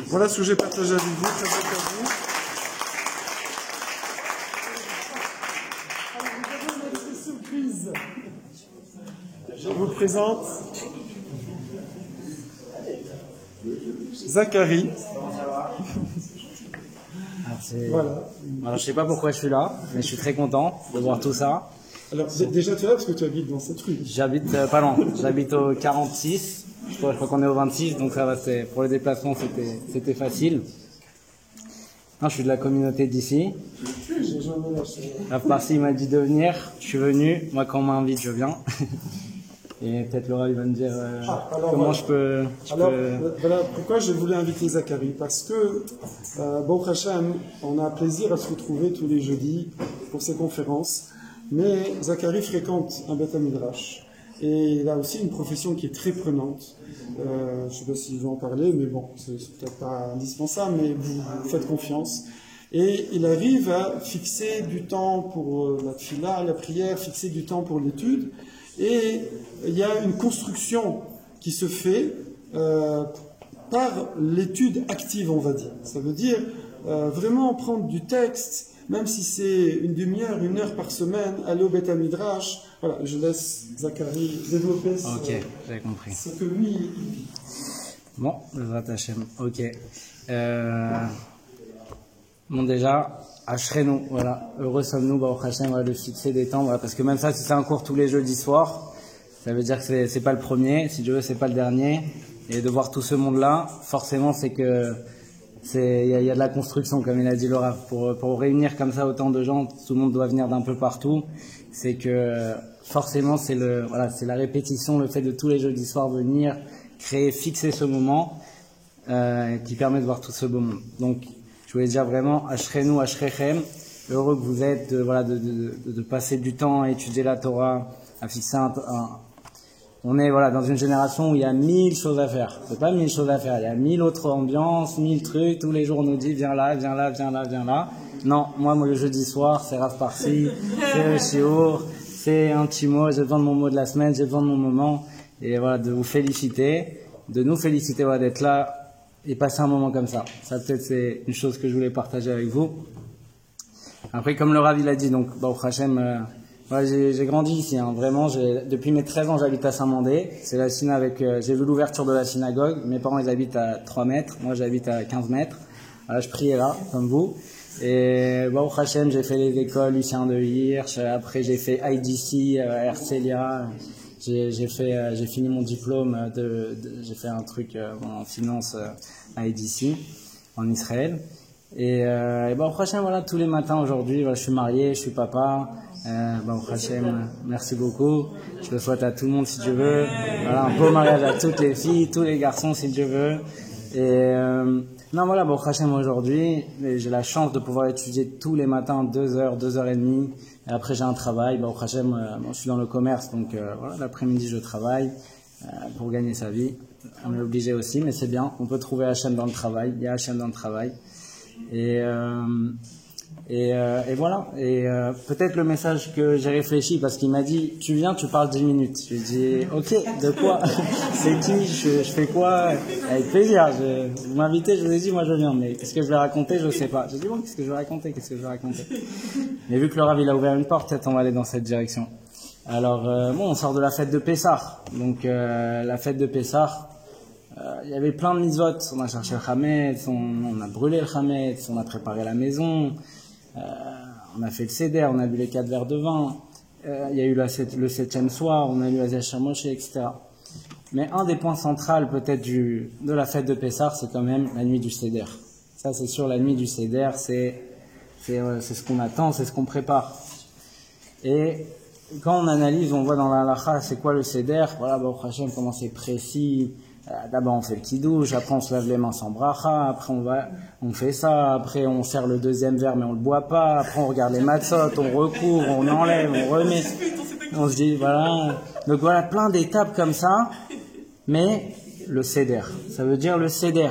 Voilà ce que j'ai partagé avec vous. Très bien à vous. Alors, nous avons une surprise. Je vous présente Zacharie. Voilà. Alors, je sais pas pourquoi je suis là, mais je suis très content de voir tout ça. Alors, déjà, tu es là parce que tu habites dans cette rue. J'habite pas loin. J'habite au 46. Je crois qu'on est au 26, donc ça va. Pour les déplacements, c'était facile. Non, je suis de la communauté d'ici. Rav Parsi m'a dit de venir. Je suis venu. Moi, quand on m'invite, je viens. Et peut-être Laura, il va me dire comment je peux... Voilà pourquoi je voulais inviter Zacharie. Parce que, Baruch Hashem, on a plaisir à se retrouver tous les jeudis pour ces conférences. Mais Zacharie fréquente un Beth Midrash. Et il a aussi une profession qui est très prenante. Je ne sais pas si je vais en parler, mais bon, c'est peut-être pas indispensable, mais vous faites confiance. Et il arrive à fixer du temps pour la tfila, la prière, fixer du temps pour l'étude. Et il y a une construction qui se fait par l'étude active, on va dire. Ça veut dire vraiment prendre du texte, même si c'est une demi-heure, 1 heure par semaine, aller au Beth Midrash. Voilà, je laisse Zacharie développer j'ai compris. Ce que lui il vit. Bon, Bezrat Hashem. Ok. Bon, déjà, Ashrenu, voilà. Heureux sommes-nous, Baruch Hashem, voilà, de fixer des temps, voilà, parce que même ça, si c'est un cours tous les jeudis soirs, ça veut dire que c'est pas le premier, si Dieu veut, c'est pas le dernier. Et de voir tout ce monde-là, forcément, c'est que il y a de la construction, comme il a dit Laura, pour réunir comme ça autant de gens, tout le monde doit venir d'un peu partout. C'est que forcément c'est la répétition, le fait de tous les jeudis soirs venir, créer, fixer ce moment qui permet de voir tout ce beau monde. Donc je voulais dire vraiment Ashrenu, Ashrechem, heureux que vous êtes de passer du temps à étudier la Torah, à fixer on est dans une génération où il y a 1000 choses à faire. C'est pas 1000 choses à faire, il y a 1000 autres ambiances, 1000 trucs. Tous les jours on nous dit viens là, viens là, viens là, viens là. Non, moi le jeudi soir c'est Rav Parsi, c'est le Shiur, c'est un petit mot. J'ai besoin de mon mot de la semaine, j'ai besoin de mon moment. Et voilà, de vous féliciter, de nous féliciter d'être là et passer un moment comme ça. Ça peut-être c'est une chose que je voulais partager avec vous. Après comme le Rav il a dit, donc Baruch Hashem. J'ai grandi ici, hein. Vraiment, depuis mes 13 ans, j'habite à Saint-Mandé. C'est la synagogue j'ai vu l'ouverture de la synagogue. Mes parents, ils habitent à 3 mètres. Moi, j'habite à 15 mètres. Voilà, je priais là, comme vous. Et, Baruch Hashem, j'ai fait les écoles Lucien de Hirsch. Après, j'ai fait IDC, Herzliya. J'ai fini mon diplôme j'ai fait un truc en finance à IDC, en Israël. Et Baruch Hashem, voilà, tous les matins aujourd'hui, je suis marié, je suis papa. Baruch Hashem, merci beaucoup. Je le souhaite à tout le monde si Dieu veut. Voilà, un beau mariage à toutes les filles, tous les garçons si Dieu veut. Et non, voilà, Baruch Hashem aujourd'hui, j'ai la chance de pouvoir étudier tous les matins 2 heures, 2h30. Et après j'ai un travail. Baruch Hashem, je suis dans le commerce, donc voilà, l'après-midi je travaille pour gagner sa vie. On est obligé aussi, mais c'est bien. On peut trouver Hashem dans le travail. Il y a Hashem dans le travail. Et voilà. Et peut-être le message que j'ai réfléchi, parce qu'il m'a dit tu viens, tu parles 10 minutes. Je lui ai dit ok, de quoi? C'est qui? Je fais quoi? Avec plaisir. Vous m'invitez, je vous ai dit moi je viens, mais qu'est-ce que je vais raconter? Je sais pas. J'ai dit bon, qu'est-ce que je vais raconter? Mais vu que le Rav il a ouvert une porte, peut-être on va aller dans cette direction. Alors on sort de la fête de Pessah. Donc la fête de Pessah, il y avait plein de mitzvot. On a cherché le Hametz, on a brûlé le Hametz, on a préparé la maison, on a fait le Seder, on a bu les 4 verres de vin, il y a eu le 7e soir, on a lu Azazel Moshe, etc. Mais un des points centraux peut-être de la fête de Pessah, c'est quand même la nuit du Seder. Ça c'est sûr, la nuit du Seder, c'est ce qu'on attend, c'est ce qu'on prépare. Et quand on analyse, on voit dans la halakha, c'est quoi le Seder? Voilà, Baruch Hashem, comment c'est précis. D'abord on fait le kidouche, après on se lave les mains sans bracha, après on fait ça, après on sert le 2e verre mais on le boit pas, après on regarde les matzot, on recouvre, on enlève, on remet, on se dit voilà. Donc voilà, plein d'étapes comme ça, mais le Seder, ça veut dire le Seder.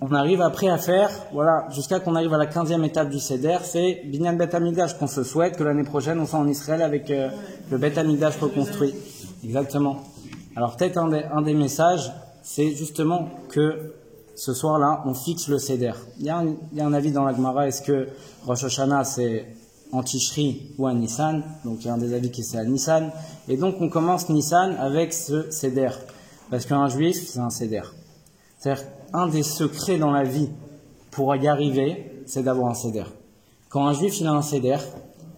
On arrive après à faire, voilà, jusqu'à qu'on arrive à la 15e étape du Seder, c'est Binyan Bet Hamikdash, qu'on se souhaite que l'année prochaine on soit en Israël avec le Bet Hamikdash reconstruit. Exactement. Alors peut-être un des messages, c'est justement que ce soir-là, on fixe le Seder. Il y a un avis dans la Gemara, est-ce que Rosh Hashanah c'est en Tishri ou à Nissan? Donc il y a un des avis qui c'est à Nissan. Et donc on commence Nissan avec ce Seder. Parce qu'un juif, c'est un Seder. C'est-à-dire, un des secrets dans la vie pour y arriver, c'est d'avoir un Seder. Quand un juif il a un Seder,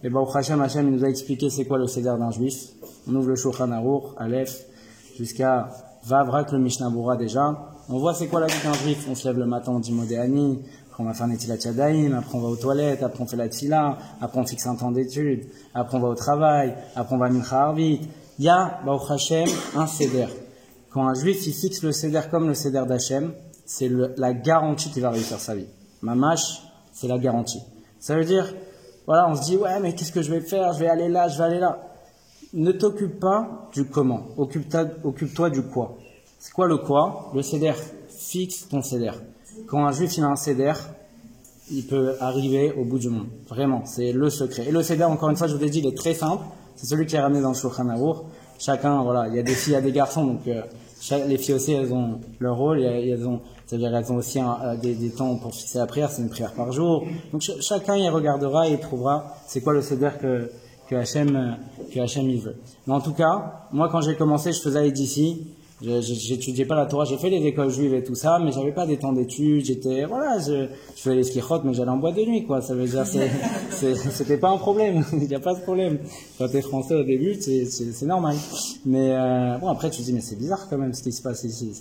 et ben au Hashem il nous a expliqué c'est quoi le Seder d'un juif. On ouvre le Shulchan Aruch, Aleph, jusqu'à Vavrak, le Mishnah Bura déjà. On voit c'est quoi la vie d'un juif. On se lève le matin, on dit Modéani, après on va faire Netilat Yadayim, après on va aux toilettes, après on fait la Tfila, après on fixe un temps d'études, après on va au travail, après on va à Mincha Arvit. Il y a, au Hashem, un Seder. Quand un juif il fixe le Seder comme le Seder d'Hachem, c'est la garantie qu'il va réussir sa vie. Mamash, c'est la garantie. Ça veut dire, voilà, on se dit, ouais, mais qu'est-ce que je vais faire? Je vais aller là, je vais aller là. Ne t'occupe pas du comment, occupe-toi du quoi. C'est quoi le quoi? Le Seder. Fixe ton Seder. Quand un juif il a un Seder, il peut arriver au bout du monde. Vraiment, c'est le secret. Et le Seder, encore une fois, je vous l'ai dit, il est très simple. C'est celui qui est ramené dans le Shulchan Aruch. Chacun, voilà, il y a des filles, il y a des garçons, donc les filles aussi, elles ont leur rôle. C'est-à-dire elles ont aussi des temps pour fixer la prière, c'est une prière par jour. Donc chacun y regardera et il trouvera c'est quoi le Seder que Hachem il veut. Mais en tout cas, moi quand j'ai commencé, je faisais d'ici. J'étudiais pas la Torah, j'ai fait les écoles juives et tout ça, mais j'avais pas des temps d'études, je faisais les skichot, mais j'allais en boîte de nuit, quoi. Ça veut dire, c'était pas un problème. Il n'y a pas de problème. Quand t'es français au début, c'est normal. Mais, bon, après, tu te dis, mais c'est bizarre quand même ce qui se passe ici.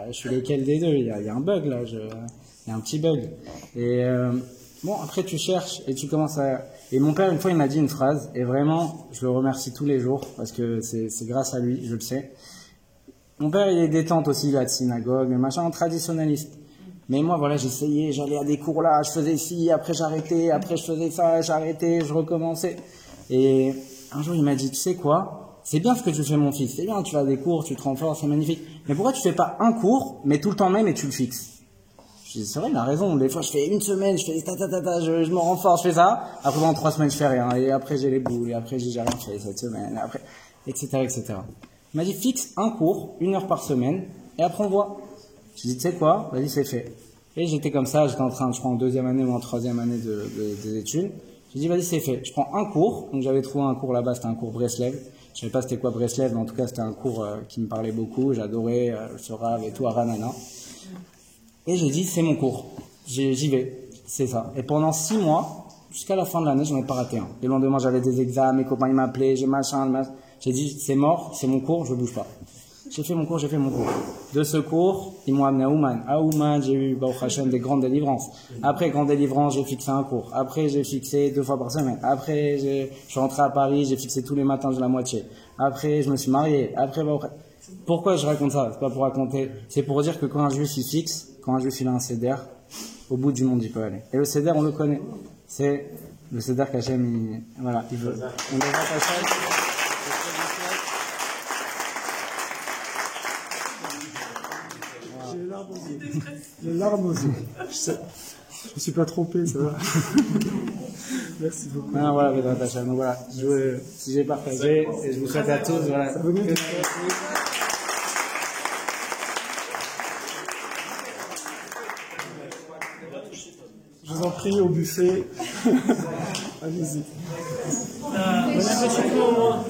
Je suis lesquels des deux? Il y a un bug, là. Il y a un petit bug. Et, bon, après, tu cherches et tu commences à... Et mon père, une fois, il m'a dit une phrase, et vraiment, je le remercie tous les jours, parce que c'est grâce à lui, je le sais. Mon père, il est détente aussi, il va à la synagogue, mais machin, un traditionnaliste. Mais moi, voilà, j'essayais, j'allais à des cours là, je faisais ci, après j'arrêtais, après je faisais ça, j'arrêtais, je recommençais. Et un jour, il m'a dit, tu sais quoi? C'est bien ce que tu fais, mon fils. C'est bien, tu vas à des cours, tu te renforces, c'est magnifique. Mais pourquoi tu fais pas un cours, mais tout le temps même, et tu le fixes? Je dis, c'est vrai, il a raison. Des fois, je fais une semaine, je fais je me renforce, je fais ça. Après, pendant 3 semaines, je fais rien. Et après, j'ai les boules. Et après, j'ai rien fait cette semaine. Et après, etc., etc. Il m'a dit, fixe un cours, 1 heure par semaine, et après on voit. Je dis, tu sais quoi? Vas-y, c'est fait. Et j'étais comme ça, j'étais en train, je crois, en 2e année ou en 3e année des études. J'ai dit, vas-y, c'est fait. Je prends un cours. Donc j'avais trouvé un cours là-bas, c'était un cours Breslev. Je savais pas c'était quoi Breslev, mais en tout cas, c'était un cours qui me parlait beaucoup. J'adorais ce rave et tout, à Ranana. Et j'ai dit, c'est mon cours. J'y vais. C'est ça. Et pendant 6 mois, jusqu'à la fin de l'année, j'en ai pas raté un. Le lendemain, j'avais des examens, mes copains, ils m'appelaient, j'ai machin. J'ai dit, c'est mort, c'est mon cours, je bouge pas. J'ai fait mon cours. De ce cours, ils m'ont amené à Ouman. À Ouman, j'ai eu, au Hashem, des grandes délivrances. Après grande délivrance, j'ai fixé un cours. Après, j'ai fixé 2 fois par semaine. Après, je suis rentré à Paris, j'ai fixé tous les matins de la moitié. Après, je me suis marié. Après, pourquoi je raconte ça? C'est pas pour raconter. C'est pour dire que quand un juif il fixe, quand un juif il a un Seder, au bout du monde il peut aller. Et le Seder, on le connaît. C'est le Seder qu'Hachem, voilà, il veut. On devrait Hachem. Les larmes aux yeux. Je me suis pas trompé, ça va. Merci beaucoup. Non, voilà, donc voilà, si j'ai partagé, et je vous souhaite à tous, voilà. Je vous en prie, au buffet. Allez-y. Bon appétit pour moi.